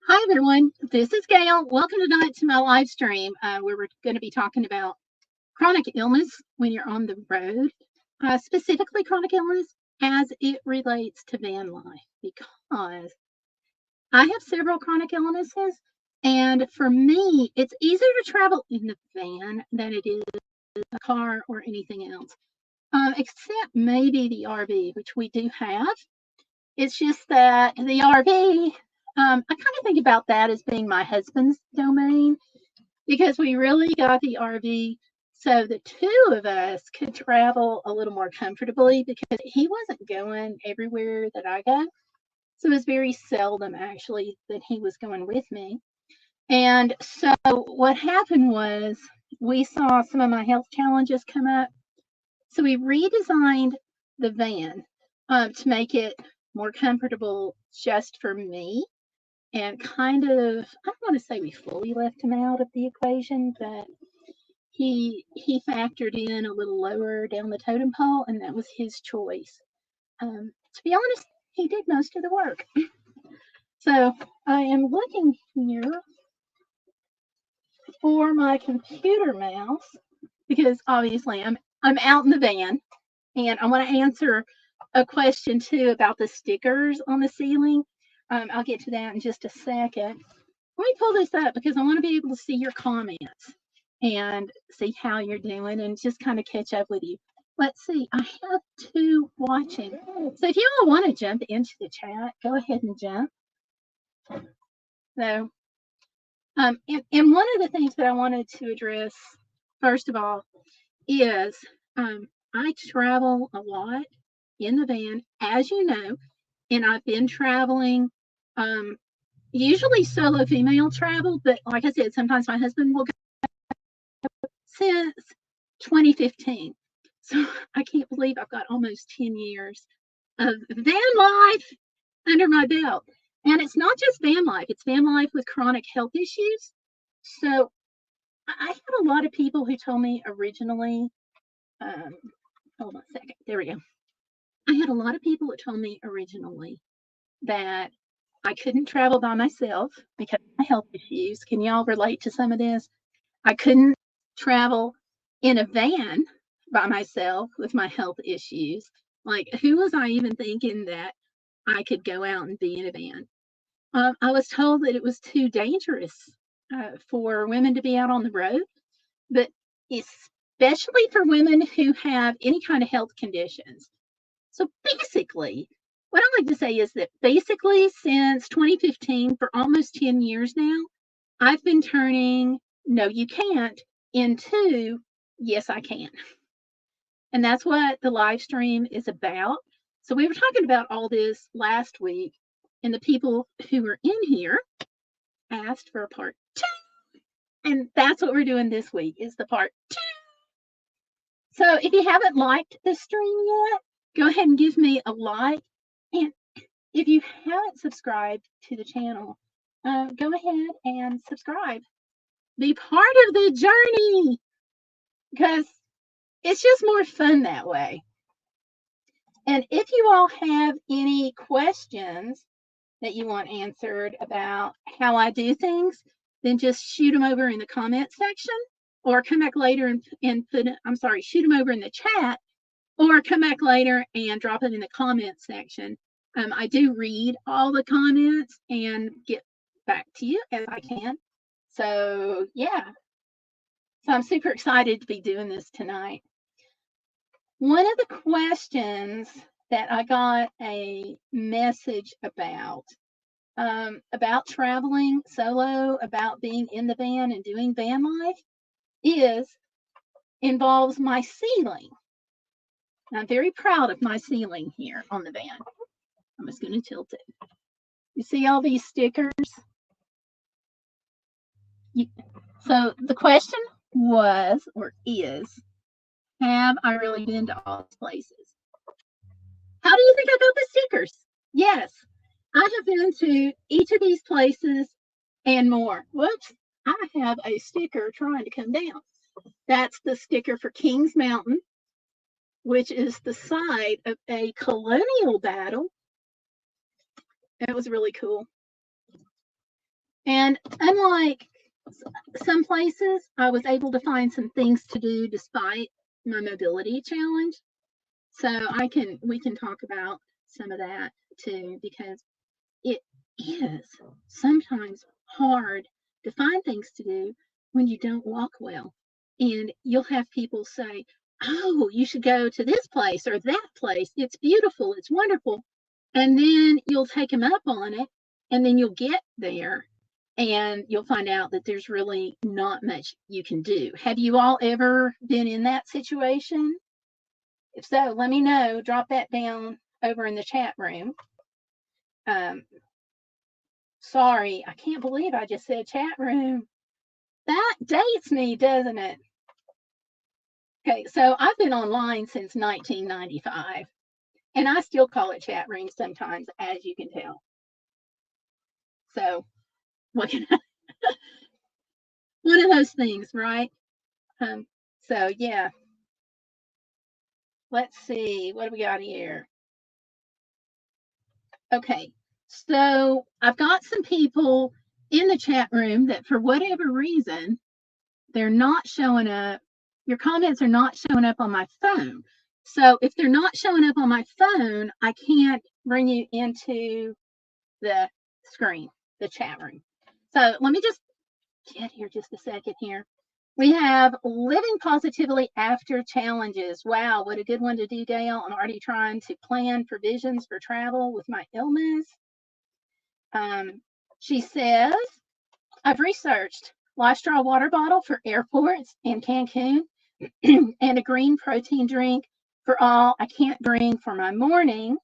Hi, everyone. This is Gail. Welcome tonight to my live stream where we're going to be talking about chronic illness when you're on the road, specifically chronic illness as it relates to van life, because I have several chronic illnesses. And for me, it's easier to travel in the van than it is a car or anything else, except maybe the RV, which we do have. It's just that the RV, I kind of think about that as being my husband's domain because we really got the RV so the two of us could travel a little more comfortably because he wasn't going everywhere that I go. So it was very seldom actually that he was going with me. And so what happened was we saw some of my health challenges come up. So we redesigned the van to make it more comfortable just for me, and kind of, I don't want to say we fully left him out of the equation, but he factored in a little lower down the totem pole, and that was his choice. To be honest, he did most of the work. So I am looking here for my computer mouse because obviously I'm out in the van, and I want to answer a question too about the stickers on the ceiling. I'll get to that in just a second. Let me pull this up because I want to be able to see your comments and see how you're doing and just kind of catch up with you. Let's see, I have two watching. So if you all want to jump into the chat, go ahead and jump. So, and one of the things that I wanted to address, first of all, is I travel a lot in the van, as you know, and I've been traveling, usually solo female travel, but like I said, sometimes my husband will go since 2015. So I can't believe I've got almost 10 years of van life under my belt. And it's not just van life, it's van life with chronic health issues. So I had a lot of people who told me originally, hold on a second, there we go. I had a lot of people that told me originally that I couldn't travel by myself because of my health issues. Can y'all relate to some of this? I couldn't travel in a van by myself with my health issues. Like, who was I even thinking that I could go out and be in a van? I was told that it was too dangerous for women to be out on the road, but especially for women who have any kind of health conditions. So basically, what I like to say is that basically since 2015, for almost 10 years now, I've been turning no, you can't into yes, I can. And that's what the live stream is about. So we were talking about all this last week, and the people who were in here asked for a part two. And that's what we're doing this week is the part two. So if you haven't liked the stream yet, go ahead and give me a like. And if you haven't subscribed to the channel, go ahead and subscribe. Be part of the journey because it's just more fun that way. And if you all have any questions that you want answered about how I do things, then just shoot them over in the comment section or come back later and put, I'm sorry, shoot them over in the chat or come back later and drop it in the comment section. I do read all the comments and get back to you as I can. So yeah, so I'm super excited to be doing this tonight. One of the questions that I got a message about traveling solo, about being in the van and doing van life involves my ceiling. I'm very proud of my ceiling here on the van. I'm just going to tilt it. You see all these stickers? So the question was, or is, have I really been to all these places? How do you think I got the stickers? Yes, I have been to each of these places and more. Whoops, I have a sticker trying to come down. That's the sticker for Kings Mountain, which is the site of a colonial battle. That was really cool. And unlike some places, I was able to find some things to do despite my mobility challenge. So we can talk about some of that too, because it is sometimes hard to find things to do when you don't walk well. And you'll have people say, "Oh, you should go to this place or that place. It's beautiful, it's wonderful." And then you'll take them up on it, and then you'll get there and you'll find out that there's really not much you can do. Have you all ever been in that situation? If so, let me know. Drop that down over in the chat room. Um, Sorry, I can't believe I just said chat room. That dates me, doesn't it? Okay, so I've been online since 1995, and I still call it chat room sometimes, as you can tell. So, what can I, one of those things, right? So yeah, let's see, what do we got here? Okay, so I've got some people in the chat room that for whatever reason, they're not showing up. Your comments are not showing up on my phone. So if they're not showing up on my phone, I can't bring you into the screen, the chat room. So let me just get here just a second here. We have living positively after challenges. Wow, what a good one to do, Gail. I'm already trying to plan provisions for travel with my illness. She says, I've researched Lifestraw water bottle for airports in Cancun and a green protein drink for all I can't drink for my morning.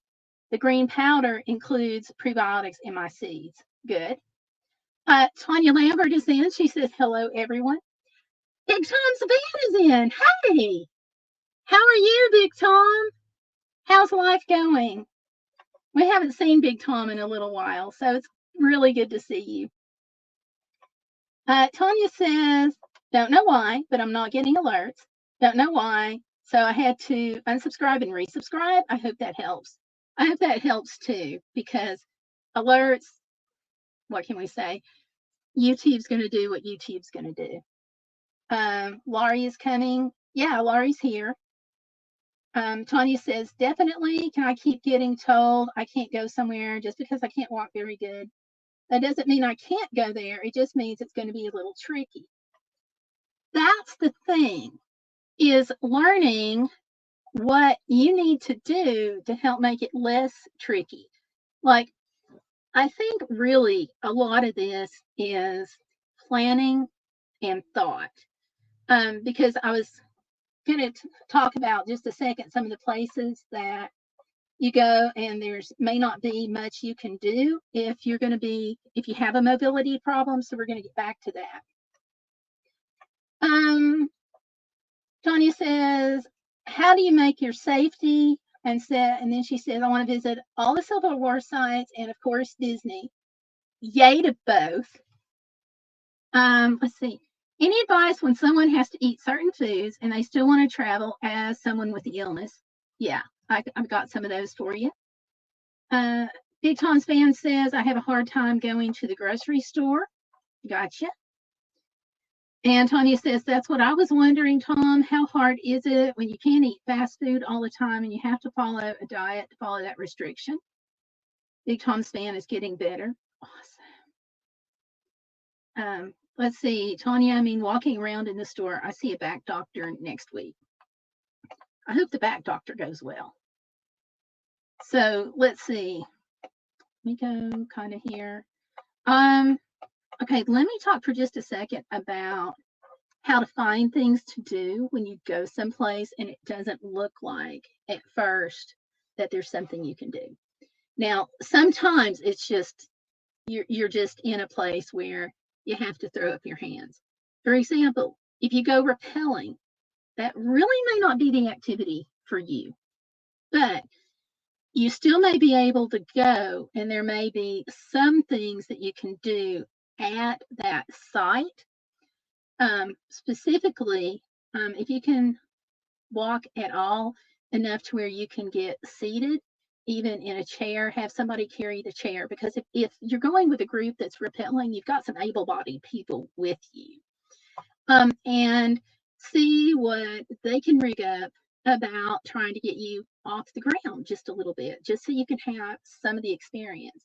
The green powder includes prebiotics in my seeds. Good. Tanya Lambert is in. She says, hello, everyone. Big Tom Saban is in. Hey, how are you, Big Tom? How's life going? We haven't seen Big Tom in a little while, so it's really good to see you. Tanya says, don't know why, but I'm not getting alerts. Don't know why. So I had to unsubscribe and resubscribe. I hope that helps. I hope that helps too, because alerts, what can we say? YouTube's going to do what YouTube's going to do. Laurie is coming. Yeah, Laurie's here. Tanya says, definitely. Can I keep getting told I can't go somewhere just because I can't walk very good? That doesn't mean I can't go there. It just means it's going to be a little tricky. That's the thing, is learning what you need to do to help make it less tricky. Like, I think really a lot of this is planning and thought. Because I was going to talk about just a second some of the places that you go and there's may not be much you can do if you're going to be, if you have a mobility problem. So we're going to get back to that. Tanya says, how do you make your safety? And then she says, I want to visit all the Civil War sites and of course Disney. Yay to both. Let's see. Any advice when someone has to eat certain foods and they still want to travel as someone with the illness? Yeah, I've got some of those for you. Big Tom's fan says, I have a hard time going to the grocery store. Gotcha. And Tanya says, that's what I was wondering, Tom. How hard is it when you can't eat fast food all the time and you have to follow a diet to follow that restriction? Big Tom's fan is getting better. Awesome. Let's see, Tanya, I mean, walking around in the store, I see a back doctor next week. I hope the back doctor goes well. So let's see. Let me go kind of here. Okay, let me talk for just a second about how to find things to do when you go someplace and it doesn't look like at first that there's something you can do. Now, sometimes it's just you're just in a place where you have to throw up your hands. For example, if you go rappelling, that really may not be the activity for you, but you still may be able to go, and there may be some things that you can do at that site. Specifically, if you can walk at all enough to where you can get seated even in a chair, have somebody carry the chair, because if you're going with a group that's rappelling, you've got some able-bodied people with you. And see what they can rig up about trying to get you off the ground just a little bit, just so you can have some of the experience.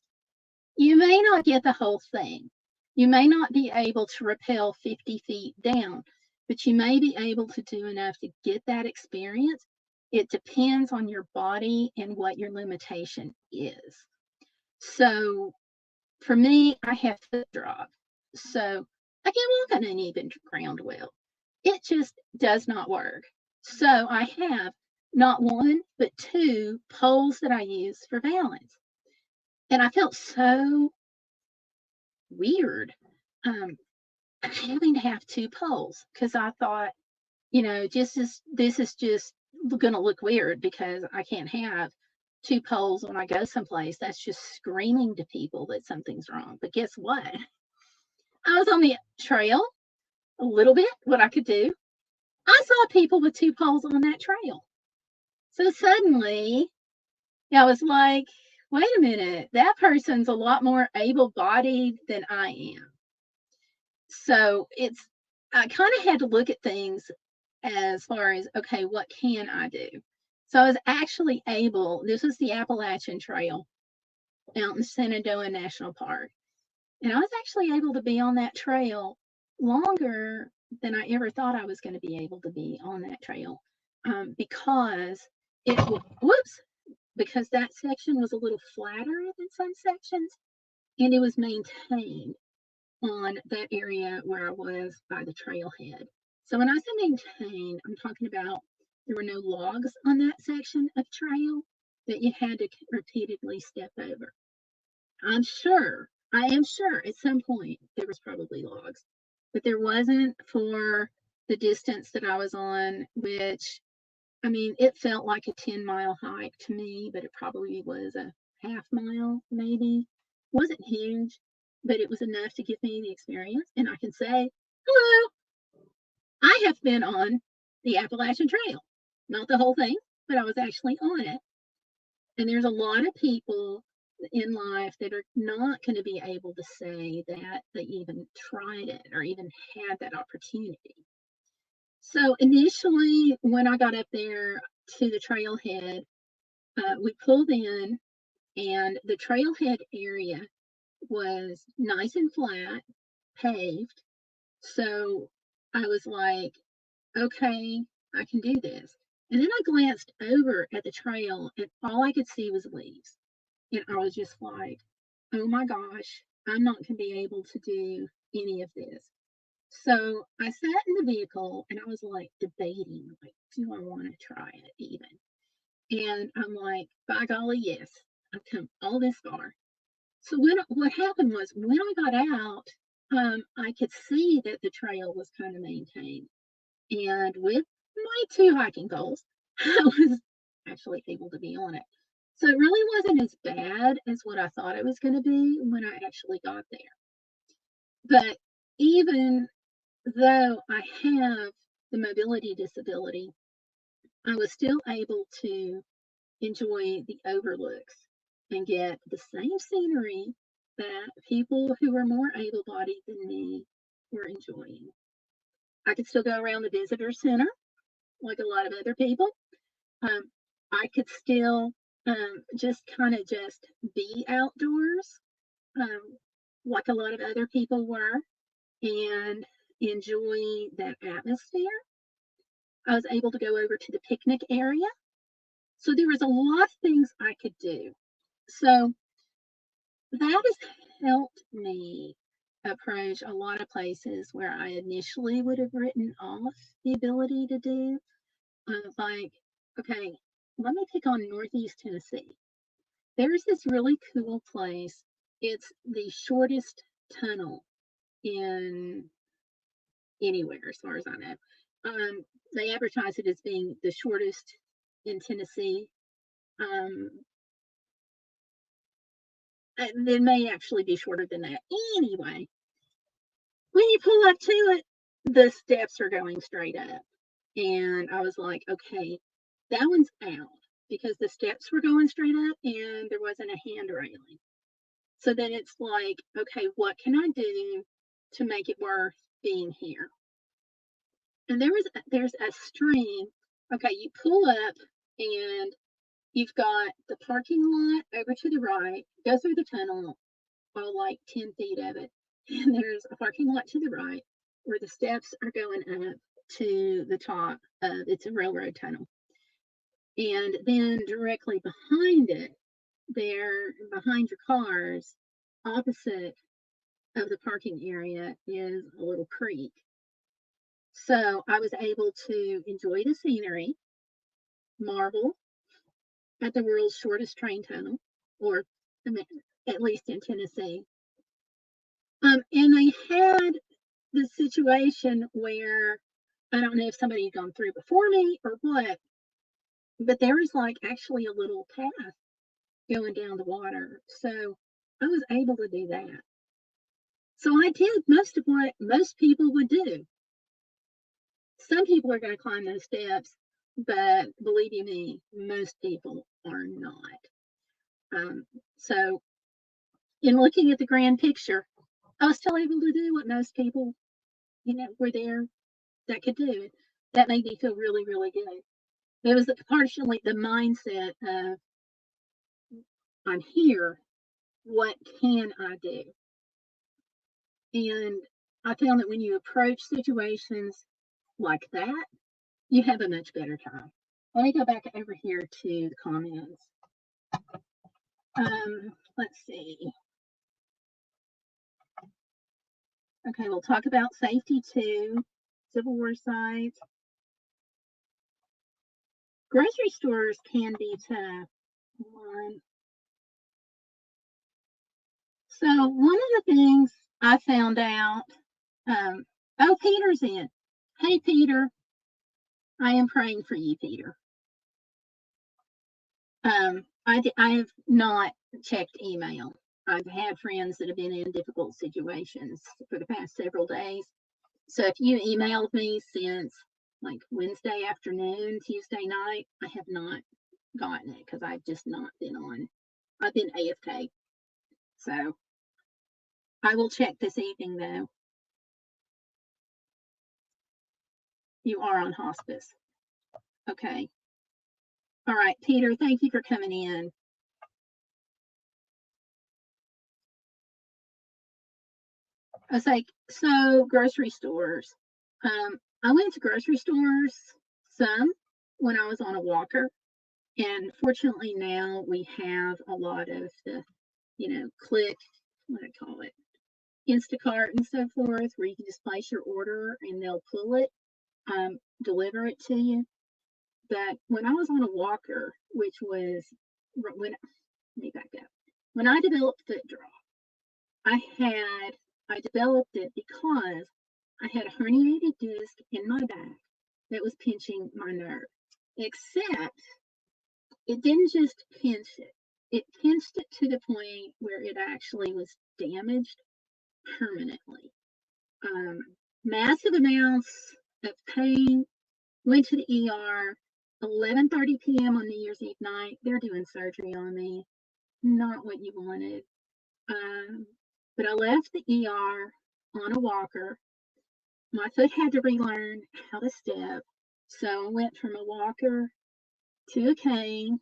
You may not get the whole thing. You may not be able to rappel 50 feet down, but you may be able to do enough to get that experience. It depends on your body and what your limitation is. So for me, I have foot drop. So I can't walk on uneven ground well. It just does not work. So I have not one, but two poles that I use for balance. And I felt so weird having to have two poles, because I thought, this is just going to look weird because I can't have two poles when I go someplace. That's just screaming to people that something's wrong. But guess what? I was on the trail a little bit, what I could do. I saw people with two poles on that trail. So suddenly I was like, wait a minute, that person's a lot more able-bodied than I am. So I kind of had to look at things as far as, okay, what can I do? So I was actually able, this was the Appalachian Trail out in Shenandoah National Park. And I was actually able to be on that trail longer than I ever thought I was going to be able to be on that trail, because because that section was a little flatter than some sections, and it was maintained on that area where I was by the trailhead. So when I say maintained, I'm talking about there were no logs on that section of trail that you had to repeatedly step over. I am sure at some point there was probably logs, but there wasn't for the distance that I was on, which, I mean, it felt like a 10-mile hike to me, but it probably was a half mile, maybe. It wasn't huge, but it was enough to give me the experience. And I can say, hello, I have been on the Appalachian Trail. Not the whole thing, but I was actually on it. And there's a lot of people in life that are not going to be able to say that they even tried it or even had that opportunity. So initially, when I got up there to the trailhead, we pulled in, and the trailhead area was nice and flat, paved. So I was like, okay, I can do this. And then I glanced over at the trail, and all I could see was leaves. And I was just like, oh my gosh, I'm not going to be able to do any of this. So I sat in the vehicle and I was like debating, like, do I want to try it even? And I'm like, by golly, yes, I've come all this far. So what happened was, when I got out, I could see that the trail was kind of maintained. And with my two hiking poles, I was actually able to be on it. So it really wasn't as bad as what I thought it was going to be when I actually got there. But even though I have the mobility disability, I was still able to enjoy the overlooks and get the same scenery that people who were more able-bodied than me were enjoying. I could still go around the visitor center like a lot of other people. Um, I could still just kind of just be outdoors, like a lot of other people were, and enjoy that atmosphere. I was able to go over to the picnic area. So there was a lot of things I could do. So that has helped me approach a lot of places where I initially would have written off the ability to do. Like, okay, let me pick on Northeast Tennessee. There's this really cool place. It's the shortest tunnel in anywhere, as far as I know. They advertise it as being the shortest in Tennessee. Um, and it may actually be shorter than that. Anyway, when you pull up to it, the steps are going straight up. And I was like, okay, that one's out. because the steps were going straight up and there wasn't a hand railing. So then it's like, okay, what can I do to make it worth being here? And there's a stream. Okay, you pull up and you've got the parking lot over to the right, go through the tunnel, all like 10 feet of it. And there's a parking lot to the right where the steps are going up to the top of it's a railroad tunnel. And then directly behind it, there behind your cars, opposite of the parking area is a little creek. So I was able to enjoy the scenery, marvel at the world's shortest train tunnel, or at least in Tennessee. And I had the situation where I don't know if somebody had gone through before me or what, but there was like actually a little path going down the water. So I was able to do that. So I did most of what most people would do. Some people are going to climb those steps, but believe you me, most people are not. So in looking at the grand picture, I was still able to do what most people, were there that could do. That made me feel really, really good. It was partially the mindset of I'm here. What can I do? And I found that when you approach situations like that, you have a much better time. Let me go back over here to the comments. Let's see. Okay, we'll talk about safety too. Civil War sites. Grocery stores can be tough. So one of the things I found out, oh, Peter's in. Hey, Peter. I am praying for you, Peter. I have not checked email. I've had friends that have been in difficult situations for the past several days. So if you emailed me since like Wednesday afternoon, Tuesday night, I have not gotten it because I've just not been on. I've been AFK. So I will check this evening though. You are on hospice. Okay. All right, Peter, thank you for coming in. I was like, so grocery stores. I went to grocery stores some when I was on a walker. And fortunately now we have a lot of the, click, what do I call it, Instacart and so forth, where you can just place your order and they'll pull it, deliver it to you. But when I was on a walker, which was when, let me back up. When I developed foot drop, I developed it because I had a herniated disc in my back that was pinching my nerve. Except it didn't just pinch it, it pinched it to the point where it actually was damaged permanently. Massive amounts of pain, went to the ER, 11:30 p.m. on New Year's Eve night. They're doing surgery on me. Not what you wanted. But I left the ER on a walker. My foot had to relearn how to step. So I went from a walker to a cane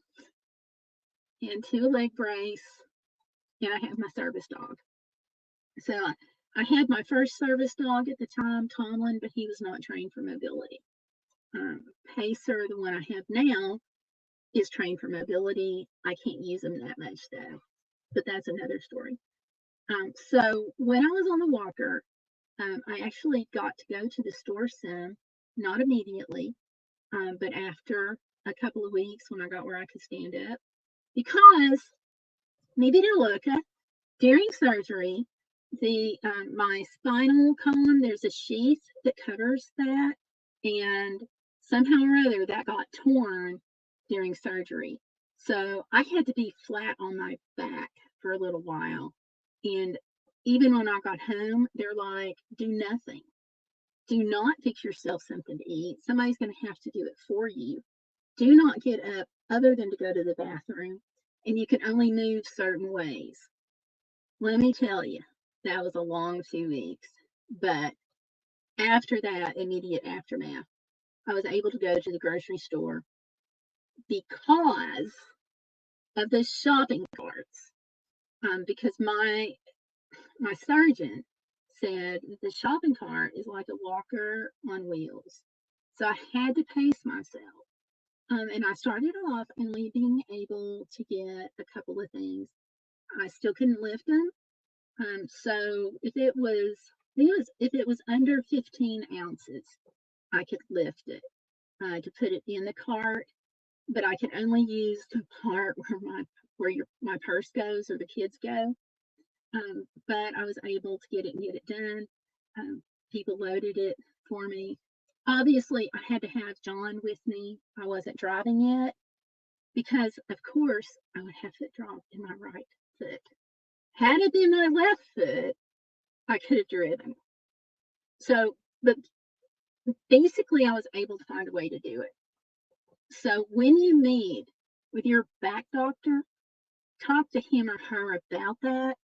and to a leg brace, and I have my service dog. So I had my first service dog at the time, Tomlin, but he was not trained for mobility. Pacer, the one I have now, is trained for mobility. I can't use him that much though, but that's another story. So when I was on the walker, I actually got to go to the store some, not immediately, but after a couple of weeks when I got where I could stand up, because maybe to look at during surgery, my spinal column, there's a sheath that covers that, and somehow or other that got torn during surgery. So I had to be flat on my back for a little while. And even when I got home, they're like, do nothing. Do not fix yourself something to eat. Somebody's going to have to do it for you. do not get up other than to go to the bathroom, and you can only move certain ways. Let me tell you, that was a long 2 weeks. But after that immediate aftermath, I was able to go to the grocery store because of the shopping carts. Because my surgeon said the shopping cart is like a walker on wheels. So I had to pace myself. And I started off only being able to get a couple of things. I still couldn't lift them. So if it was under 15 ounces, I could lift it to put it in the cart, but I could only use the part my purse goes or the kids go. But I was able to get it done. People loaded it for me. Obviously, I had to have John with me. I wasn't driving yet because, of course, I would have foot drop in my right foot. Had it been my left foot, I could have driven. So, but basically, I was able to find a way to do it. So, when you meet with your back doctor, talk to him or her about that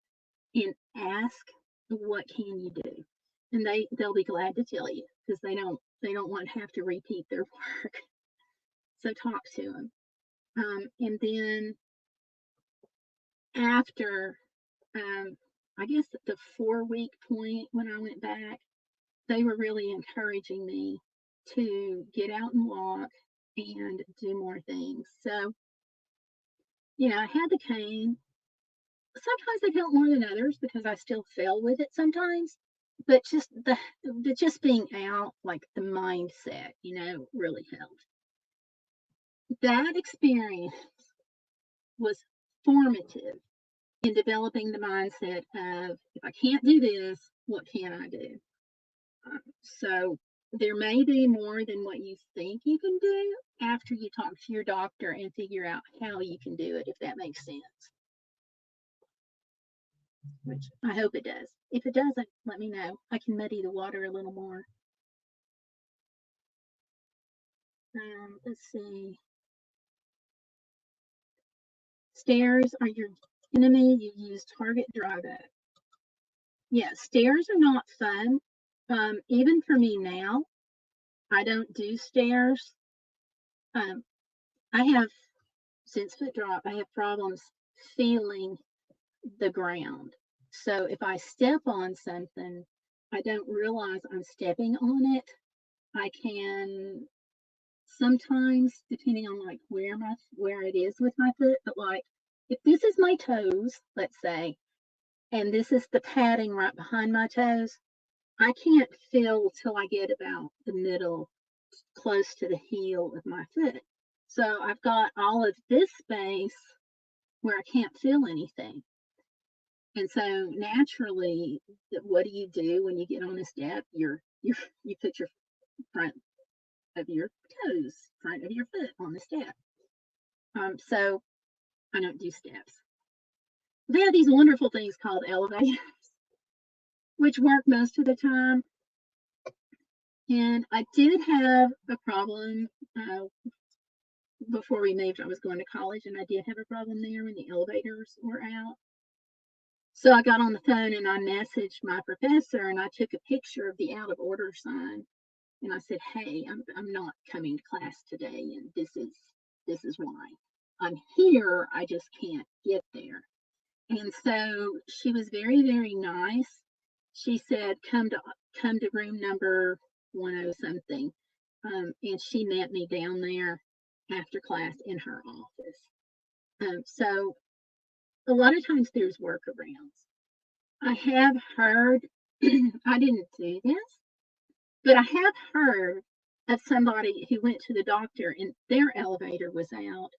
and ask, what can you do? And they'll be glad to tell you because they don't want to have to repeat their work. So talk to them. And then after I guess the 4 week point when I went back, they were really encouraging me to get out and walk and do more things. So I had the cane. Sometimes it helped more than others because I still fell with it sometimes. But just being out, like the mindset, really helped. That experience was formative in developing the mindset of, if I can't do this, what can I do? So there may be more than what you think you can do after you talk to your doctor and figure out how you can do it, if that makes sense. Which I hope it does. If it doesn't, let me know. I can muddy the water a little more. Let's see. Stairs are your enemy. You use target drive it. Yeah, stairs are not fun. Even for me now, I don't do stairs. Um, I have, since foot drop, I have problems feeling the ground. So if I step on something, I don't realize I'm stepping on it. I can sometimes, depending on like where it is with my foot, but like if this is my toes, let's say, and this is the padding right behind my toes, I can't feel till I get about the middle, close to the heel of my foot. So I've got all of this space where I can't feel anything. And so naturally, what do you do when you get on a step? You put your front of your toes, front of your foot on the step. So I don't do steps. They have these wonderful things called elevators, which work most of the time. And I did have a problem before we moved. I was going to college, and I did have a problem there when the elevators were out. So I got on the phone and I messaged my professor, and I took a picture of the out of order sign, and I said, "Hey, I'm not coming to class today, and this is why. I'm here. I just can't get there." And so she was very, very nice. She said, come to room number 10 something. And she met me down there after class in her office. So a lot of times there's workarounds. I have heard, I didn't do this, but I have heard of somebody who went to the doctor and their elevator was out,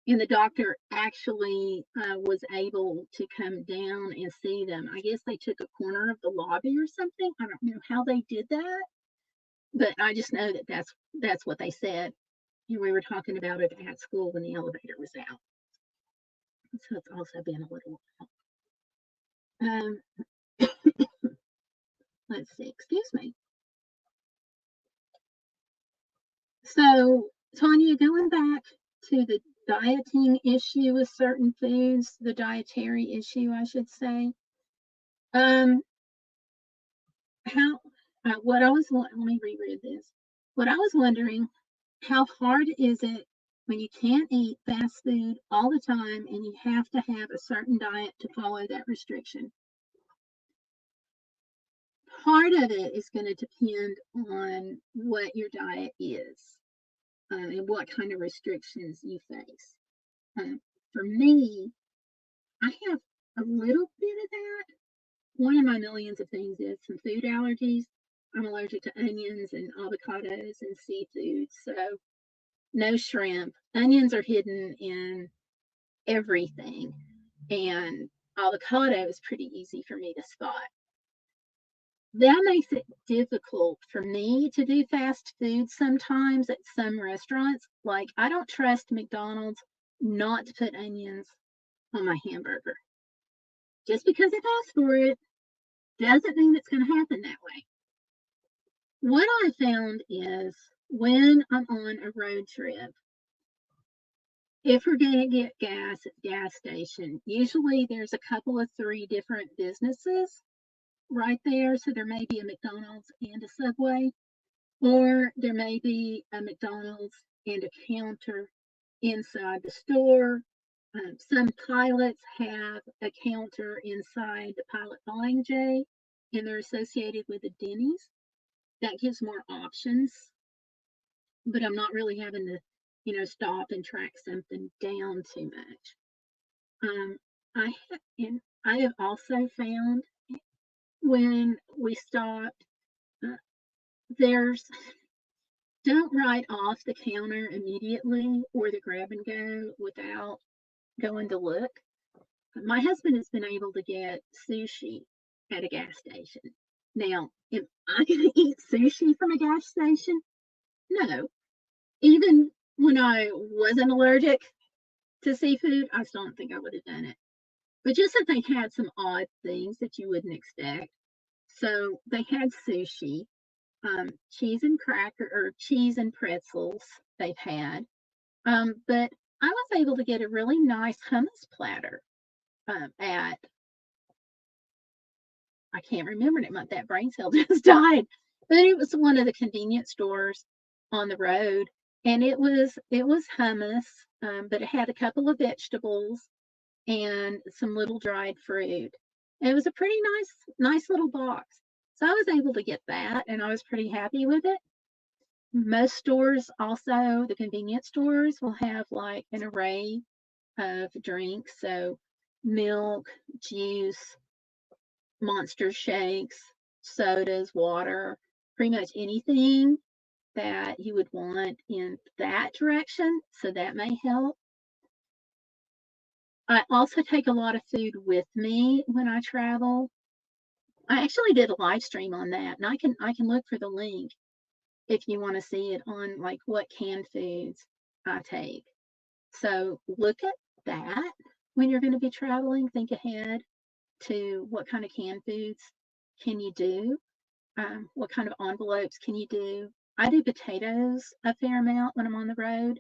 and the doctor actually was able to come down and see them. I guess they took a corner of the lobby or something. I don't know how they did that, but I just know that that's what they said. And we were talking about it at school when the elevator was out. So it's also been a little while. Let's see, excuse me. So Tanya, going back to the dieting issue with certain foods, the dietary issue, I should say. Um, how, what I was, let me reread this. What I was wondering, how hard is it when you can't eat fast food all the time and you have to have a certain diet to follow that restriction? Part of it is going to depend on what your diet is, and what kind of restrictions you face. Um, for me, I have a little bit of that. One of my millions of things is some food allergies. I'm allergic to onions and avocados and seafood, so no shrimp. Onions are hidden in everything, and avocado is pretty easy for me to spot. That makes it difficult for me to do fast food sometimes at some restaurants. Like, I don't trust McDonald's not to put onions on my hamburger. Just because it asks for it doesn't mean it's going to happen that way. What I found is when I'm on a road trip, if we're going to get gas at the gas station, usually there's a couple of three different businesses right there. So there may be a McDonald's and a Subway, or there may be a McDonald's and a counter inside the store. Some pilots have a counter inside the pilot flying J, and they're associated with a Denny's. That gives more options, but I'm not really having to, stop and track something down too much. Um, I have also found when we stopped, uh, there's don't write off the counter immediately or the grab and go without going to look. My husband has been able to get sushi at a gas station. Now, am I going to eat sushi from a gas station? No. Even when I wasn't allergic to seafood, I still don't think I would have done it. But just that they had some odd things that you wouldn't expect. So they had sushi, cheese and cracker or cheese and pretzels they've had. But I was able to get a really nice hummus platter at, I can't remember it. That brain cell just died, but it was one of the convenience stores on the road, and it was hummus, but it had a couple of vegetables and some little dried fruit. And it was a pretty nice little box. So I was able to get that, and I was pretty happy with it. Most stores also, the convenience stores, will have like an array of drinks. So milk, juice, monster shakes, sodas, water, pretty much anything that you would want in that direction. So that may help. I also take a lot of food with me when I travel. I actually did a live stream on that, and I can look for the link if you want to see it on like what canned foods I take. So look at that when you're going to be traveling. Think ahead to what kind of canned foods can you do? What kind of envelopes can you do? I do potatoes a fair amount when I'm on the road.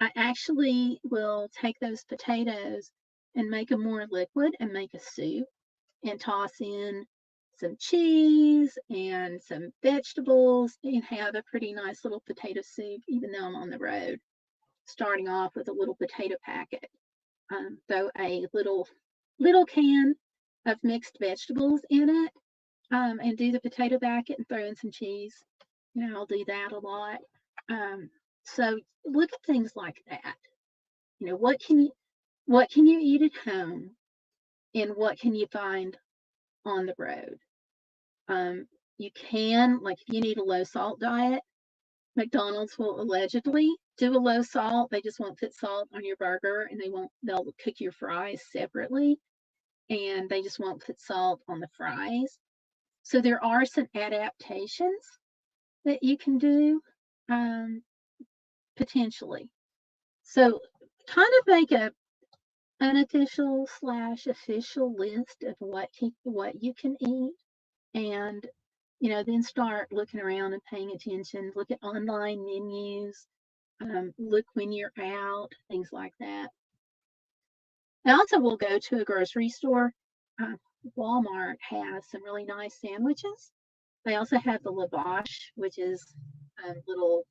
I actually will take those potatoes and make them more liquid and make a soup and toss in some cheese and some vegetables and have a pretty nice little potato soup, even though I'm on the road. Starting off with a little potato packet, throw a little can of mixed vegetables in it, and do the potato packet and throw in some cheese. I'll do that a lot. So look at things like that. What can you eat at home, and what can you find on the road? You can, like, if you need a low salt diet, McDonald's will allegedly do a low salt. They just won't put salt on your burger, and they'll cook your fries separately, and they just won't put salt on the fries. So there are some adaptations that you can do, potentially. So kind of make a unofficial / official list of what you can eat, and then start looking around and paying attention. Look at online menus, look when you're out, things like that. I also will go to a grocery store. Uh, Walmart has some really nice sandwiches. They also have the lavash, which is little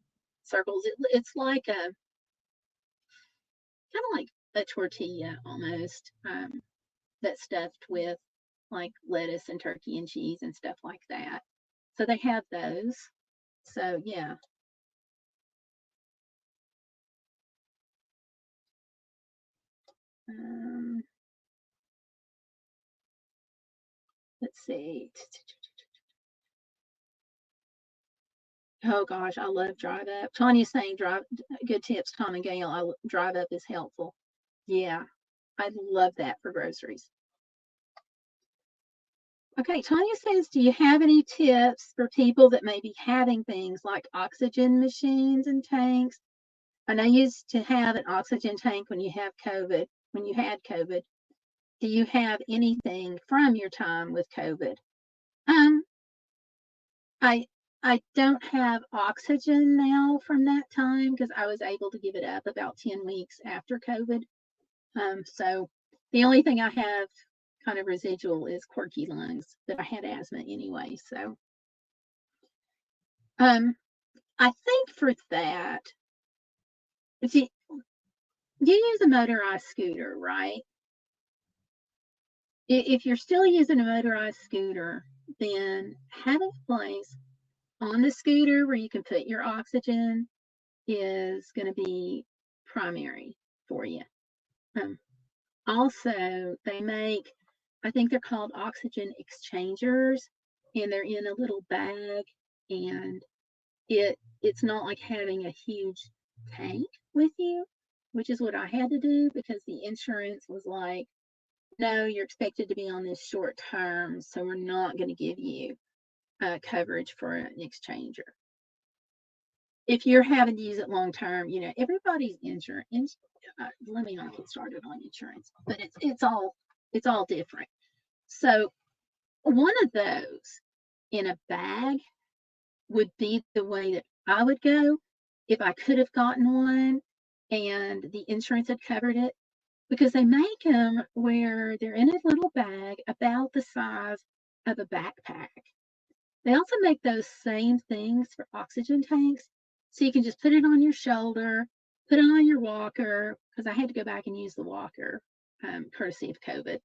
circles. It's like a kind of like a tortilla almost, that's stuffed with like lettuce and turkey and cheese and stuff like that. So they have those. So yeah. Um, let's see. Oh gosh, I love Drive Up. Tanya's saying drive good tips, Tom and Gail. Drive Up is helpful. Yeah, I love that for groceries. Okay, Tanya says, do you have any tips for people that may be having things like oxygen machines and tanks? I know you used to have an oxygen tank when you have COVID, when you had COVID. Do you have anything from your time with COVID? Um, I I don't have oxygen now from that time because I was able to give it up about 10 weeks after COVID. So the only thing I have kind of residual is quirky lungs, but I had asthma anyway. So um, I think for that, if you use a motorized scooter, right? If you're still using a motorized scooter, then having a place on the scooter where you can put your oxygen is going to be primary for you. Um, Also, they make, I think they're called oxygen exchangers, and they're in a little bag, and it's not like having a huge tank with you, which is what I had to do because the insurance was like, no, you're expected to be on this short term, so we're not going to give you coverage for an exchanger. If you're having to use it long term, everybody's insurance. Let me not get started on insurance, but it's all different. So one of those in a bag would be the way that I would go if I could have gotten one and the insurance had covered it, because they make them where they're in a little bag about the size of a backpack. They also make those same things for oxygen tanks. So you can just put it on your shoulder, put it on your walker, because I had to go back and use the walker, courtesy of COVID.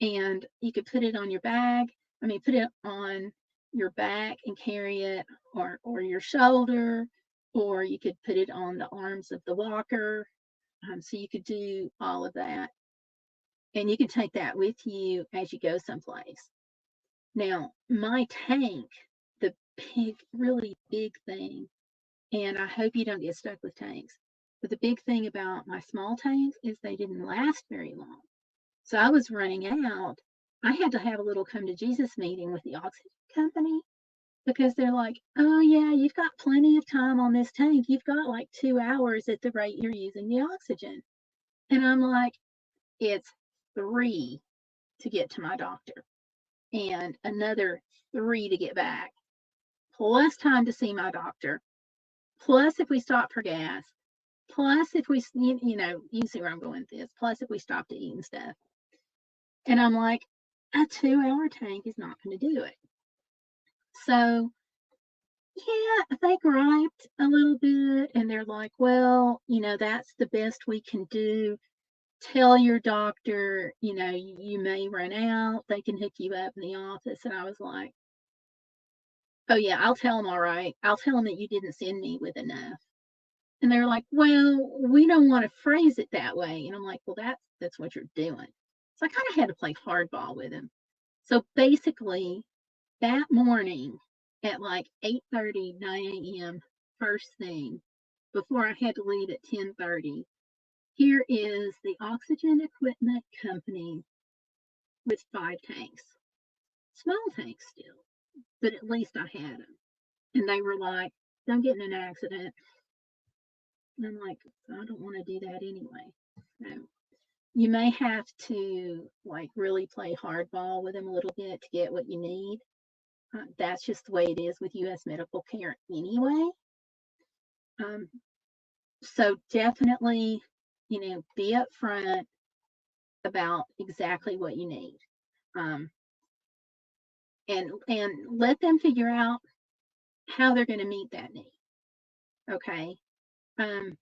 And you could put it on your bag. I mean, put it on your back and carry it, or your shoulder, or you could put it on the arms of the walker. So you could do all of that. And you can take that with you as you go someplace. Now, my tank, the big, really big thing, and I hope you don't get stuck with tanks, but the big thing about my small tanks is they didn't last very long. So I was running out. I had to have a little come to Jesus meeting with the oxygen company because they're like, oh, yeah, you've got plenty of time on this tank. You've got like 2 hours at the rate you're using the oxygen. And I'm like, it's 3 to get to my doctor and another 3 to get back, plus time to see my doctor, plus if we stop for gas, plus if we, you see where I'm going with this, plus if we stop to eat and stuff. And I'm like, a 2 hour tank is not going to do it. So, yeah, they griped a little bit and they're like, well, that's the best we can do. Tell your doctor, you may run out. They can hook you up in the office. And I was like, oh, yeah, I'll tell them, all right. I'll tell them that you didn't send me with enough. And they're like, well, we don't want to phrase it that way. And I'm like, well, that's what you're doing. So I kind of had to play hardball with him. So basically, that morning at like 8:30, 9 a.m., first thing, before I had to leave at 10:30, here is the oxygen equipment company with 5 tanks. Small tanks still, but at least I had them. And they were like, don't get in an accident. And I'm like, I don't want to do that anyway. So you may have to like really play hardball with them a little bit to get what you need. That's just the way it is with U.S. medical care anyway. Um, So definitely, be upfront about exactly what you need. Um, and let them figure out how they're going to meet that need. Okay. Um,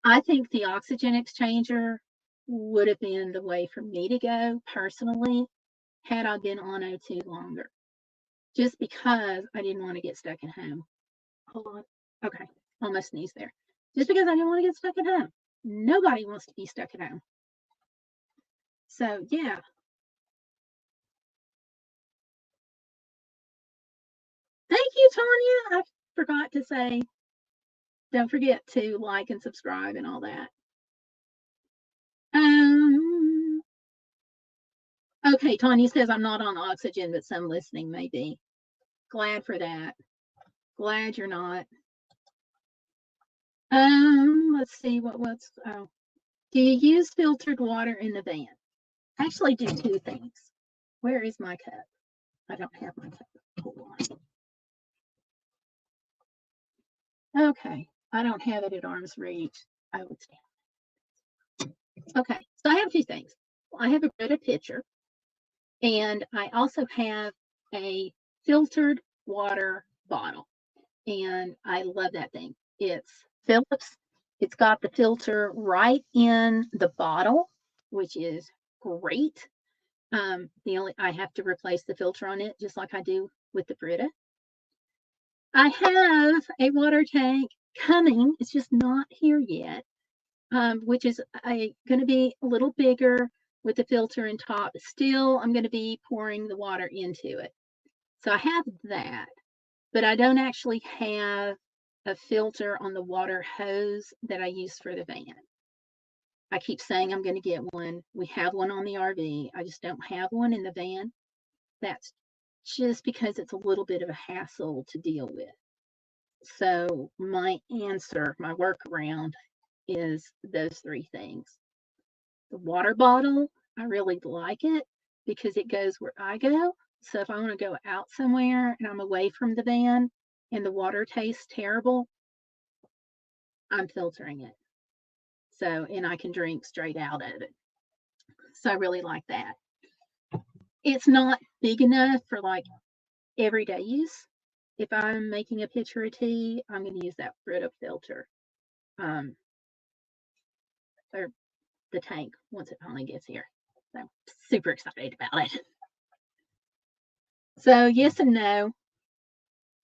I think the oxygen exchanger would have been the way for me to go personally had I been on O2 longer, just because I didn't want to get stuck at home. Hold on. Okay. Almost sneezed there. Just because I didn't want to get stuck at home. Nobody wants to be stuck at home. So, yeah. Thank you, Tanya. I forgot to say, don't forget to like and subscribe and all that. Um, okay, Tanya says I'm not on oxygen, but some listening may be. Glad for that. Glad you're not. Let's see what's do you use filtered water in the van? I actually do two things. Where is my cup? I don't have my cup. Hold on. Okay. I don't have it at arm's reach. Oh, it's down. Okay. So I have two things. I have a Brita pitcher, and I also have a filtered water bottle. And I love that thing. It's Phillips. It's got the filter right in the bottle, which is great. The only I have to replace the filter on it, just like I do with the Brita. I have a water tank coming. It's just not here yet, which is going to be a little bigger with the filter and top. Still, I'm going to be pouring the water into it. So I have that, but I don't actually have a filter on the water hose that I use for the van. I keep saying I'm going to get one. We have one on the RV. I just don't have one in the van. That's just because it's a little bit of a hassle to deal with. So my answer, my workaround is those three things. The water bottle, I really like it because it goes where I go. So if I want to go out somewhere and I'm away from the van and the water tastes terrible, I'm filtering it. So, and I can drink straight out of it. So I really like that. It's not big enough for like everyday use. If I'm making a pitcher of tea, I'm going to use that Brita filter, or the tank once it finally gets here. So super excited about it. So yes and no.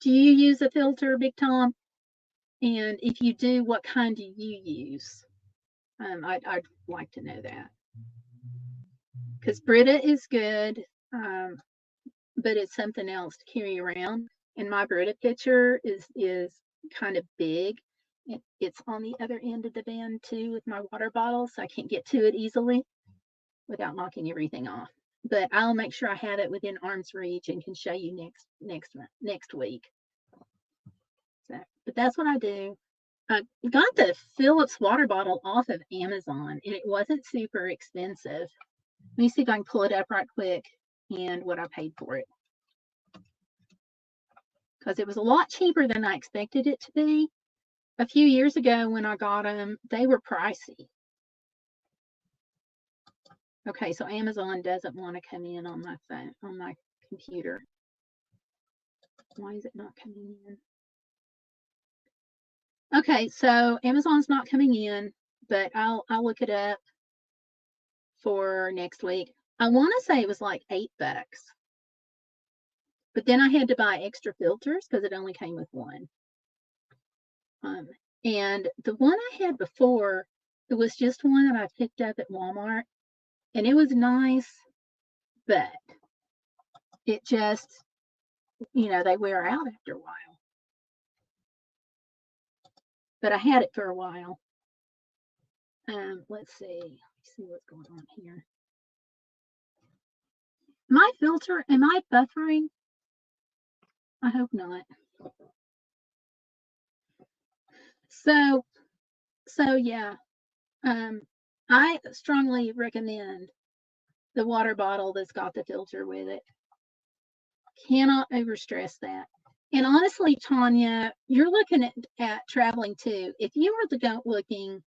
Do you use a filter, Big Tom? And if you do, what kind do you use? I'd like to know that, because Brita is good, but it's something else to carry around. And my Brita pitcher is kind of big. It's on the other end of the van too with my water bottle, so I can't get to it easily without knocking everything off. But I'll make sure I have it within arm's reach and can show you next week. So, but that's what I do. I got the Phillips water bottle off of Amazon, and it wasn't super expensive. Let me see if I can pull it up right quick and what I paid for it, because it was a lot cheaper than I expected it to be. A few years ago when I got them, they were pricey. Okay, so Amazon doesn't want to come in on my phone, on my computer. Why is it not coming in? Okay, so Amazon's not coming in, but I'll look it up for next week. I want to say it was like $8, but then I had to buy extra filters because it only came with one. And the one I had before, it was just one that I picked up at Walmart, and it was nice, but it just, they wear out after a while. But I had it for a while. Let's see what's going on here. My filter, am I buffering? I hope not. So yeah, I strongly recommend the water bottle that's got the filter with it. Cannot overstress that. And honestly, Tanya, you're looking at traveling too. If you were looking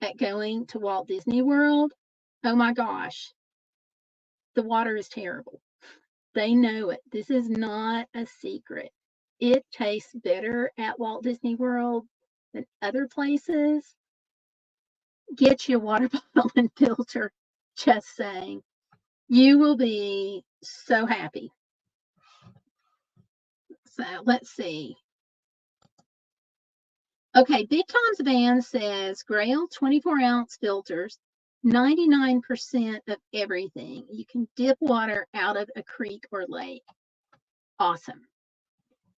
at going to Walt Disney World, oh my gosh, the water is terrible. They know it. This is not a secret. It tastes better at Walt Disney World than other places. Get you a water bottle and filter. Just saying. You will be so happy. So let's see. Okay, Big Tom's Van says Grail 24-ounce filters, 99% of everything. You can dip water out of a creek or lake. Awesome.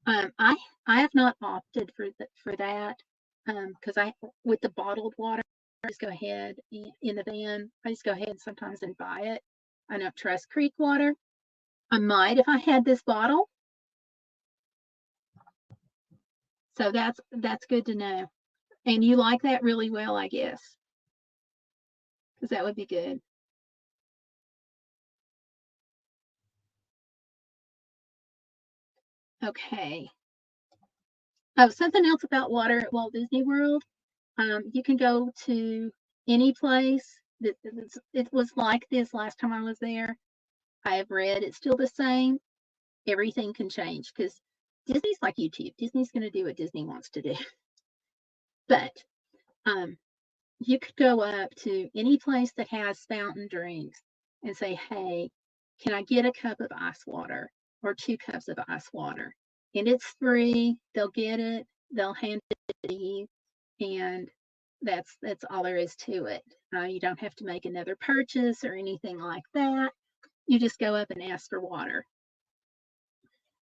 I have not opted for that because I with the bottled water, I just go ahead in the van. I just go ahead sometimes and buy it. I don't trust creek water. I might if I had this bottle. So that's good to know. And you like that really well, I guess, because that would be good. Okay. Oh, something else about water at Walt Disney World. You can go to any place that it was like this last time I was there. I have read it's still the same. Everything can change because Disney's like YouTube. Disney's going to do what Disney wants to do. But um, you could go up to any place that has fountain drinks and say, hey, can I get a cup of ice water or 2 cups of ice water? And it's free. They'll get it. They'll hand it to you. And that's all there is to it. You don't have to make another purchase or anything like that. You just go up and ask for water.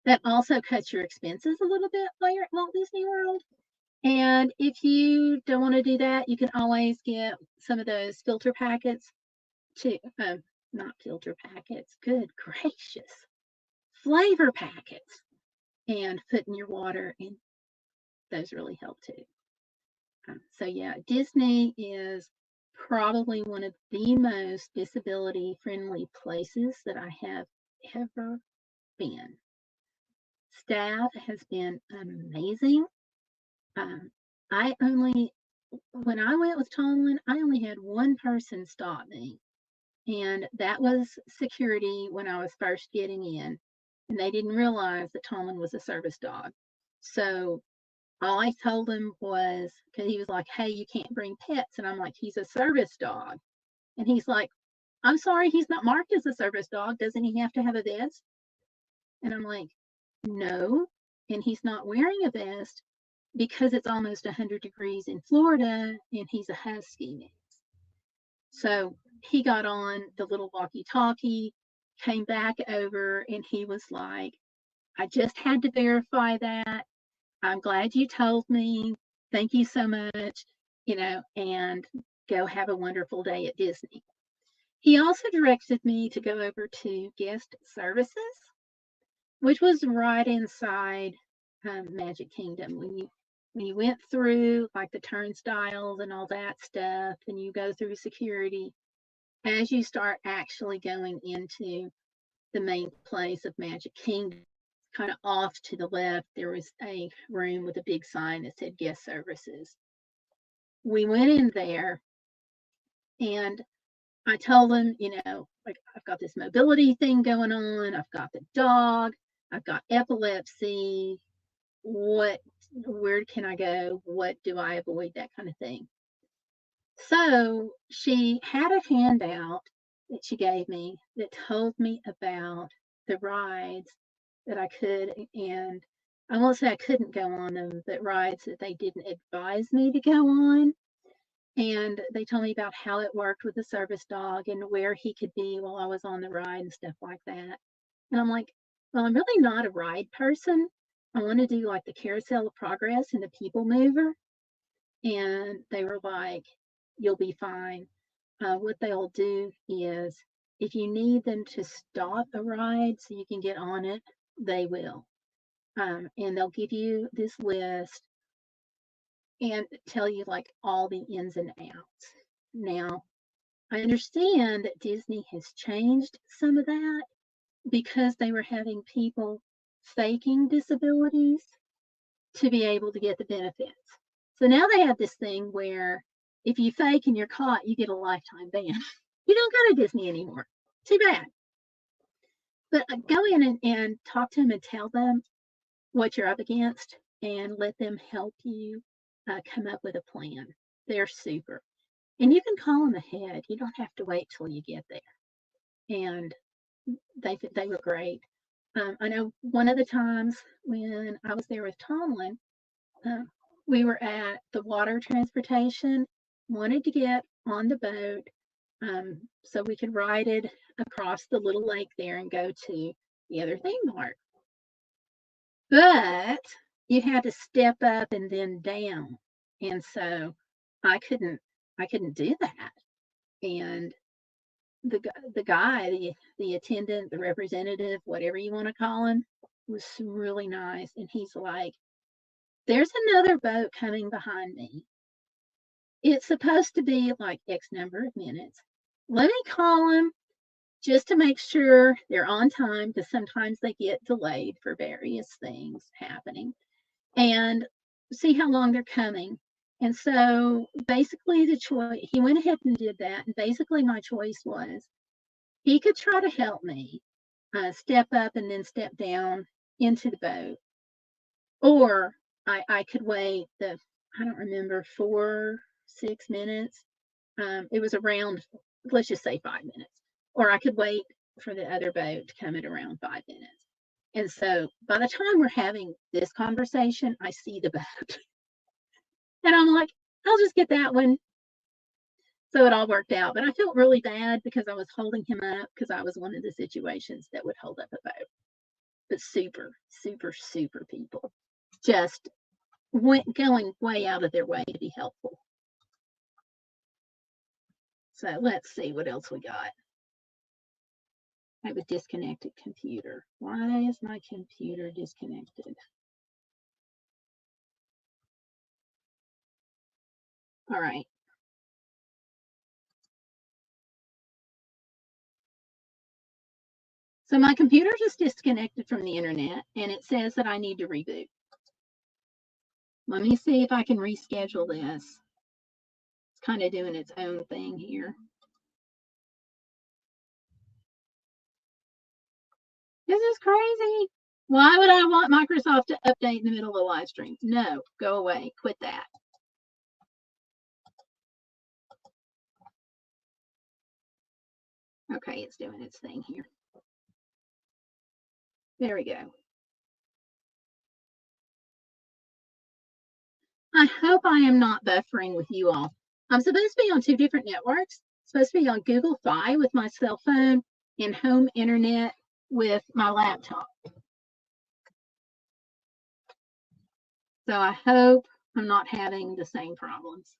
That also cuts your expenses a little bit while you're at Walt Disney World. And if you don't want to do that, you can always get some of those filter packets to, not filter packets, good gracious, flavor packets, and put in your water, and those really help too. So, yeah, Disney is probably one of the most disability friendly places that I have ever been. Staff has been amazing. Um, I only, when I went with Tomlin, I only had one person stop me, and that was security when I was first getting in. And they didn't realize that Tomlin was a service dog. So all I told him was, because he was like, hey, you can't bring pets. And I'm like, he's a service dog. And he's like, I'm sorry, he's not marked as a service dog. Doesn't he have to have a vest? And I'm like, no. And he's not wearing a vest because it's almost 100 degrees in Florida and he's a husky mix. So he got on the little walkie talkie, came back over, and he was like, I just had to verify that. I'm glad you told me. Thank you so much, and go have a wonderful day at Disney. He also directed me to go over to guest services, which was right inside Magic Kingdom. When you went through like the turnstiles and all that stuff, and you go through security, as you start actually going into the main place of Magic Kingdom, kind of off to the left, there was a room with a big sign that said guest services. We went in there and I told them, like, I've got this mobility thing going on, I've got the dog, I've got epilepsy, where can I go? What do I avoid? That kind of thing. So she had a handout that she gave me that told me about the rides that I could, and I won't say I couldn't go on them, but rides that they didn't advise me to go on. And they told me about how it worked with the service dog and where he could be while I was on the ride and stuff like that. And I'm like, well, I'm really not a ride person. I want to do like the Carousel of Progress and the People Mover. And they were like, you'll be fine. What they'll do is if you need them to stop a ride so you can get on it, they will. And they'll give you this list and tell you like all the ins and outs. Now, I understand that Disney has changed some of that because they were having people faking disabilities to be able to get the benefits. So now they have this thing where if you fake and you're caught, you get a lifetime ban. You don't go to Disney anymore. Too bad. But go in and talk to them and tell them what you're up against and let them help you come up with a plan. They're super. And you can call them ahead. You don't have to wait till you get there. And they were great. I know one of the times when I was there with Tomlin, we were at the water transportation, wanted to get on the boat so we could ride it across the little lake there and go to the other theme park. But you had to step up and then down. And so I couldn't do that. And the guy, the attendant, the representative, whatever you want to call him, was really nice. And he's like, there's another boat coming behind me. It's supposed to be like X number of minutes. Let me call them just to make sure they're on time, because sometimes they get delayed for various things happening, and see how long they're coming. And so basically he went ahead and did that. And basically my choice was he could try to help me step up and then step down into the boat, or I could wait I don't remember, 6 minutes. It was around, let's just say 5 minutes. Or I could wait for the other boat to come at around 5 minutes. And so by the time we're having this conversation, I see the boat. And I'm like, I'll just get that one. So it all worked out. But I felt really bad because I was holding him up, because I was one of the situations that would hold up a boat. But super, super, super people. Just going way out of their way to be helpful. So let's see what else we got. I have a disconnected computer. Why is my computer disconnected? All right. So my computer just disconnected from the internet, and it says that I need to reboot. Let me see if I can reschedule this. It's kind of doing its own thing here. This is crazy. Why would I want Microsoft to update in the middle of the live stream? No, go away. Quit that. Okay, it's doing its thing here. There we go. I hope I am not buffering with you all. I'm supposed to be on 2 different networks. I'm supposed to be on Google Fi with my cell phone and home internet with my laptop. So I hope I'm not having the same problems.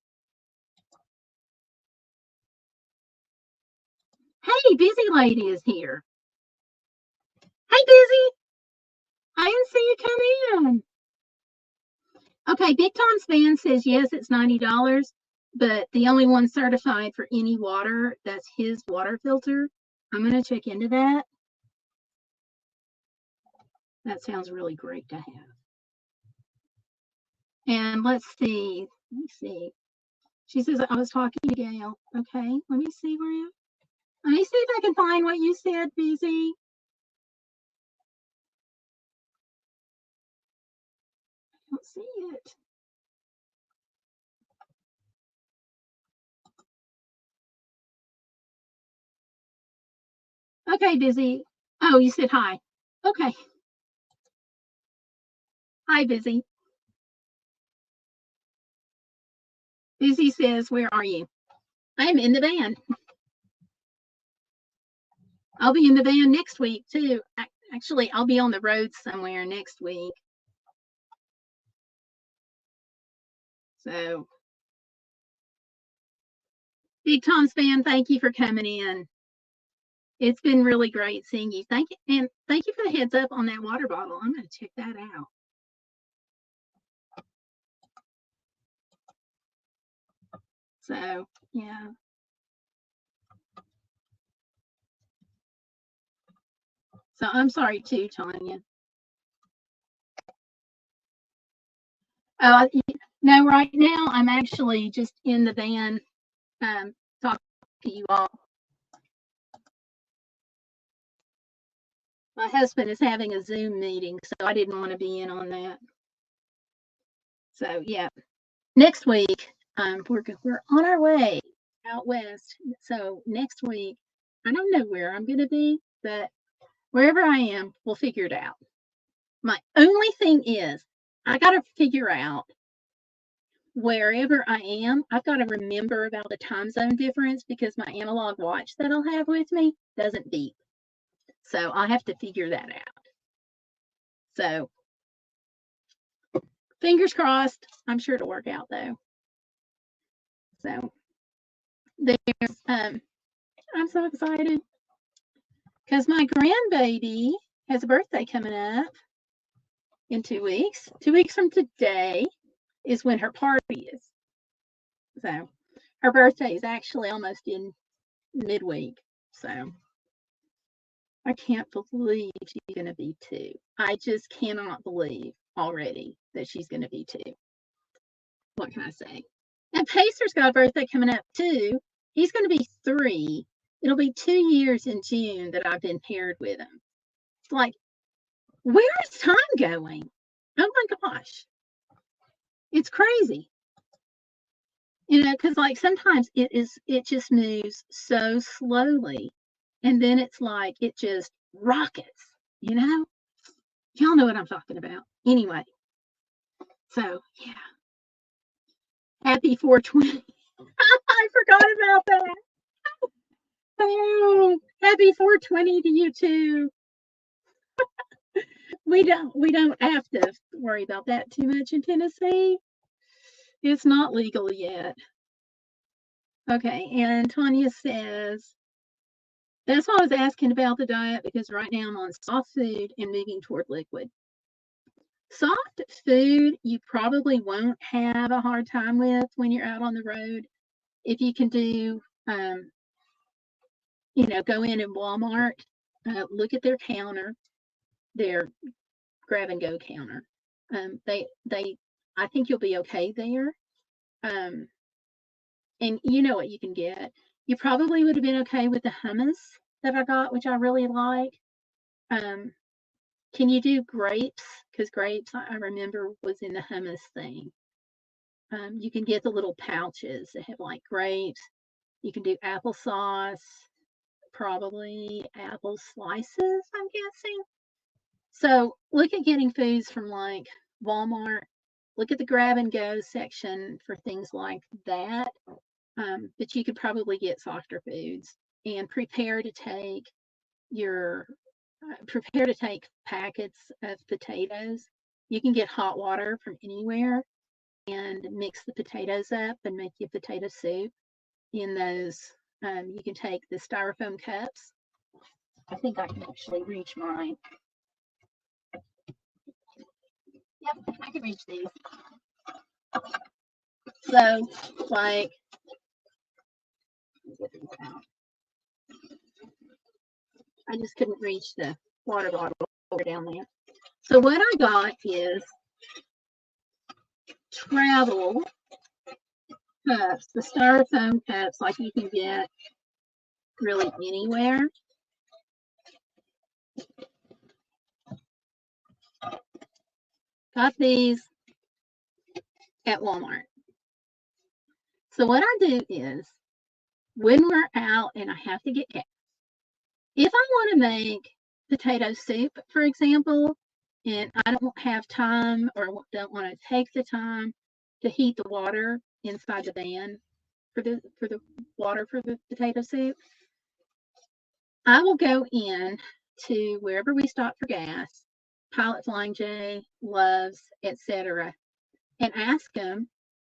Hey, Busy Lady is here. Hey, Busy. I didn't see you come in. Okay, Big Tom's Fan says yes, it's $90, but the only one certified for any water, that's his water filter. I'm going to check into that. That sounds really great to have. And let's see. Let me see. She says, I was talking to Gail. Okay, let me see let me see if I can find what you said, Busy. I don't see it. Okay, Busy. Oh, you said hi. Okay. Hi, Busy. Busy says, where are you? I'm in the van. I'll be in the van next week, too. Actually, I'll be on the road somewhere next week. So, Big Tom's Fan, thank you for coming in. It's been really great seeing you. Thank you. And thank you for the heads up on that water bottle. I'm going to check that out. So, yeah. So I'm sorry too, Tanya. Oh, no, right now I'm actually just in the van talking to you all. My husband is having a Zoom meeting, so I didn't want to be in on that. So yeah, next week we're on our way out west. So next week, I don't know where I'm going to be, but wherever I am, we'll figure it out. My only thing is, I got to figure out wherever I am, I've got to remember about the time zone difference because my analog watch that I'll have with me doesn't beep. So I'll have to figure that out. So fingers crossed. I'm sure it'll work out though. So there's I'm so excited because my grandbaby has a birthday coming up in 2 weeks. 2 weeks from today is when her party is. So her birthday is actually almost in midweek. So I can't believe she's going to be 2. I just cannot believe already that she's going to be 2. What can I say? And Pacer's got a birthday coming up too. He's going to be 3. It'll be 2 years in June that I've been paired with him. It's like, where is time going? Oh my gosh. It's crazy. You know, because like sometimes it just moves so slowly. And then it's like it just rockets, you know? Y'all know what I'm talking about. Anyway, so yeah. Happy 420. I forgot about that. Oh, happy 420 to you too. We don't have to worry about that too much in Tennessee. It's not legal yet. Okay, and Tanya says that's why I was asking about the diet because right now I'm on soft food and moving toward liquid. Soft food you probably won't have a hard time with when you're out on the road. If you can do, go in Walmart, look at their counter, their grab and go counter. I think you'll be okay there. And you know what you can get. You probably would have been okay with the hummus that I got, which I really like. Can you do grapes? Because grapes, I remember, was in the hummus thing. You can get the little pouches that have like grapes. You can do applesauce, probably apple slices, I'm guessing. So look at getting foods from like Walmart. Look at the grab and go section for things like that. But you could probably get softer foods and prepare to take packets of potatoes. You can get hot water from anywhere and mix the potatoes up and make you potato soup in those. You can take the styrofoam cups. I think I can actually reach mine. Yep, I can reach these. So, like, I just couldn't reach the water bottle over down there. So what I got is travel cups, the styrofoam cups, like you can get really anywhere. Got these at Walmart. So what I do is when we're out and I have to get gas, if I want to make potato soup, for example, and I don't have time or don't want to take the time to heat the water inside the van for the water for the potato soup, I will go in to wherever we stop for gas, Pilot Flying J, Love's, etc., and ask them,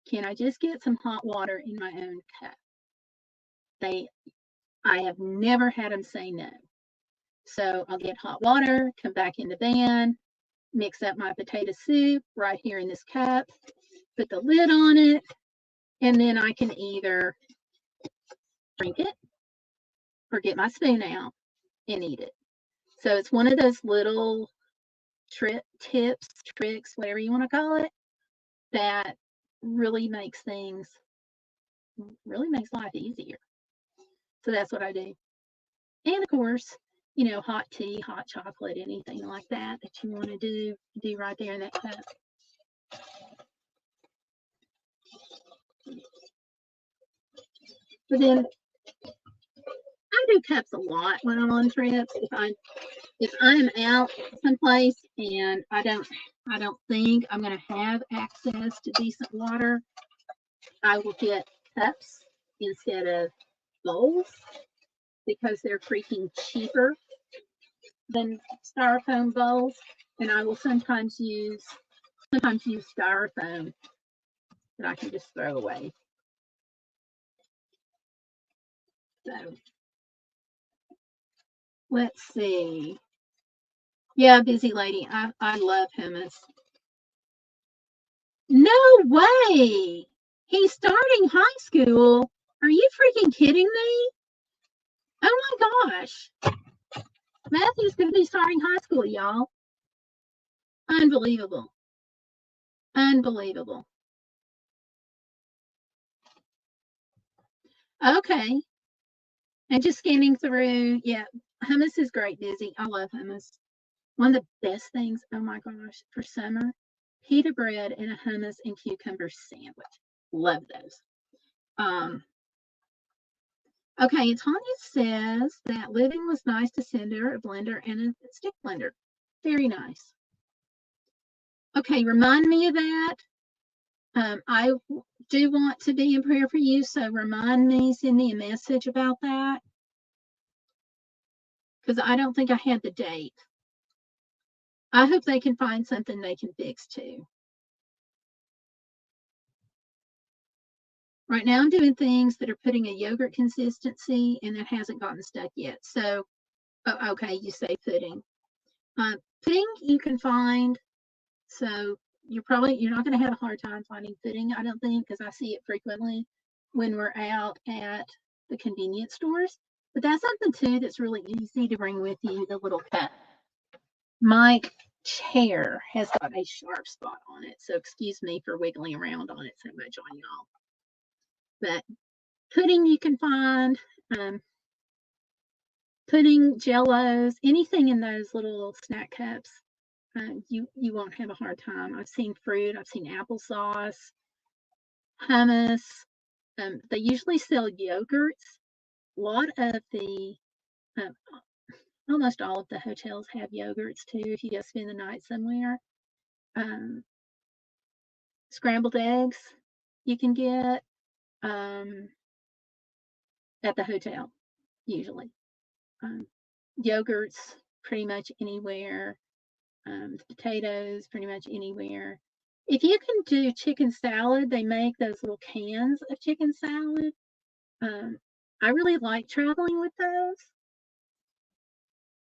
can I just get some hot water in my own cup? I have never had them say no. So I'll get hot water, come back in the van, mix up my potato soup right here in this cup, put the lid on it, and then I can either drink it or get my spoon out and eat it. So it's one of those little tips, tricks, whatever you want to call it, that really makes life easier. So that's what I do. And of course, hot tea, hot chocolate, anything like that you want to do right there in that cup. But then I do cups a lot when I'm on trips. If I'm out someplace and I don't think I'm going to have access to decent water, I will get cups instead of bowls because they're freaking cheaper than styrofoam bowls, and I will sometimes use styrofoam that I can just throw away. So let's see. Yeah, busy lady. I love hummus. No way. He's starting high school. Are you freaking kidding me? Oh my gosh. Matthew's going to be starting high school, y'all. Unbelievable. Unbelievable. Okay. And just scanning through. Yeah, hummus is great, Busy. I love hummus. One of the best things, oh my gosh, for summer, pita bread and a hummus and cucumber sandwich. Love those. Okay, and Tanya says that living was nice to send her a blender and a stick blender. Very nice. Okay, remind me of that. I do want to be in prayer for you, so remind me, send me a message about that. Because I don't think I had the date. I hope they can find something they can fix too. Right now I'm doing things that are putting a yogurt consistency and it hasn't gotten stuck yet. So, okay, you say pudding. Pudding you can find. So you're not going to have a hard time finding pudding, I don't think, because I see it frequently when we're out at the convenience stores. But that's something too that's really easy to bring with you, the little cup. My chair has got a sharp spot on it, so excuse me for wiggling around on it so much on y'all. But pudding you can find, pudding, jellos, anything in those little snack cups, you won't have a hard time. I've seen fruit, I've seen applesauce, hummus. They usually sell yogurts. A lot of the, almost all of the hotels have yogurts too if you go spend the night somewhere. Scrambled eggs you can get at the hotel usually. Yogurts pretty much anywhere. Potatoes pretty much anywhere. If you can do chicken salad, they make those little cans of chicken salad. I really like traveling with those.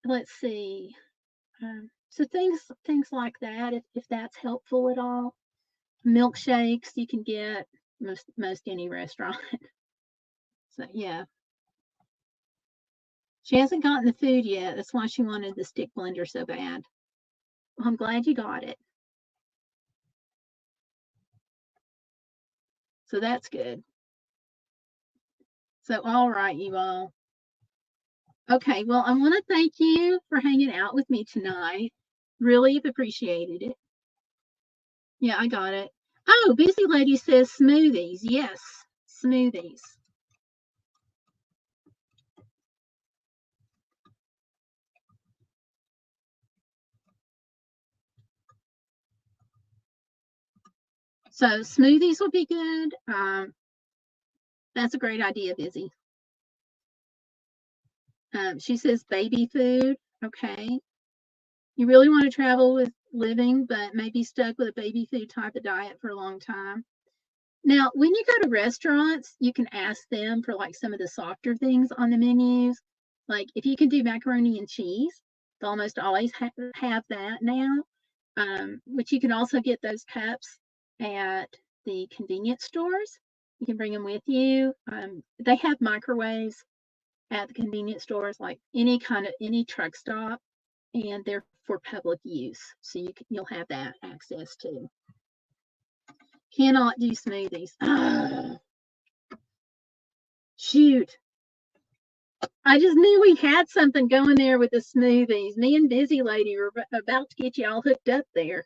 Let's see. So things like that, if that's helpful at all. Milkshakes you can get most any restaurant. So yeah. She hasn't gotten the food yet. That's why she wanted the stick blender so bad. Well, I'm glad you got it. So that's good. So all right, you all. Okay, well, I want to thank you for hanging out with me tonight. Really have appreciated it. Yeah, I got it. Oh, Busy Lady says smoothies. Yes, smoothies. So smoothies would be good. That's a great idea, Busy. She says baby food. Okay. You really want to travel with living, but maybe stuck with a baby food type of diet for a long time. Now, when you go to restaurants, you can ask them for like some of the softer things on the menus. Like if you can do macaroni and cheese, they almost always have that now. Which you can also get those cups at the convenience stores. You can bring them with you. They have microwaves at the convenience stores, like any truck stop, and they're for public use, so you'll have that access too. Cannot do smoothies. Shoot. I just knew we had something going there with the smoothies. Me and Busy Lady were about to get you all hooked up there.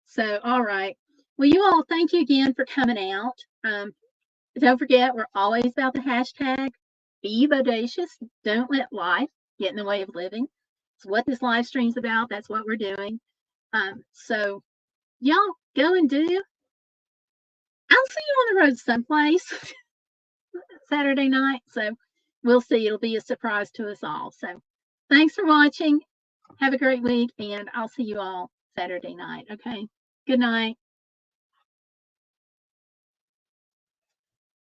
So, all right. Well, you all, thank you again for coming out. Don't forget, we're always about the hashtag be bodacious. Don't let life get in the way of living. It's what this live stream's about. That's what we're doing. So, y'all go and do. I'll see you on the road someplace Saturday night. So, we'll see. It'll be a surprise to us all. So, thanks for watching. Have a great week, and I'll see you all Saturday night. Okay. Good night.